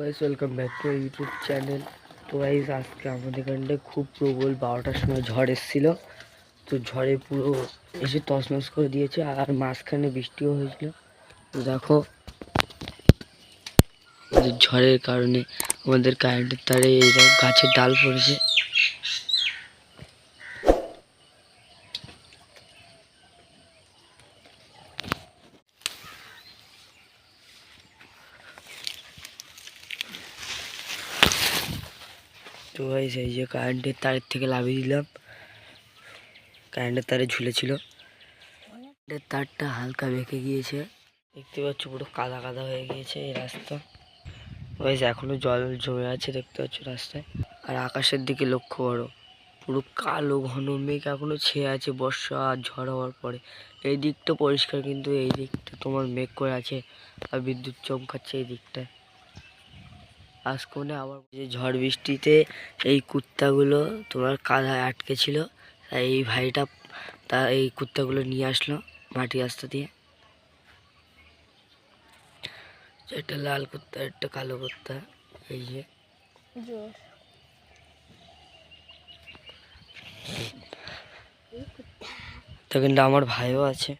Guys welcome back to YouTube channel. তো guys আজকে আমাদের এখানটায় খুব প্রবল 12টার সময় ঝড় এসেছিল। তো ঝড়ে পুরো এসে তছনছ করে দিয়েছে, আর মাঝখানে বৃষ্টিও হয়েছিল। তো দেখো ঝড়ের কারণে আমাদের কারেন্টের তারে এইরকম গাছের ডাল পড়েছে। তো গাইস এই যে কারেন্টের তারের থেকে লাভিয়ে দিলাম, কারেন্টের তারে ঝুলেছিল। কারেন্টের তারটা হালকা বেঁকে গিয়েছে, দেখতে পাচ্ছ পুরো কাদা কাদা হয়ে গিয়েছে এই রাস্তা। গাইস এখনো জল জমে আছে দেখতে পাচ্ছ রাস্তায়। আর আকাশের দিকে লক্ষ্য করো, পুরো কালো ঘন মেঘ এখনো ছেয়ে আছে বর্ষা আর ঝড় হওয়ার পরে। এই দিকটা পরিষ্কার, কিন্তু এই দিকটা তোমার মেঘ করে আছে আর বিদ্যুৎ চমকাচ্ছে এই দিকটায়। আজকে আবার যে ঝড় বৃষ্টিতে এই কুত্তাগুলো তোমার কাদায় আটকে ছিল, তাই এই ভাইটা এই কুত্তাগুলো নিয়ে আসলো মাটি রাস্তা দিয়ে। একটা লাল কুত্তা, একটা কালো কুত্তা। এই যে তো কিন্তু আমার ভাইও আছে।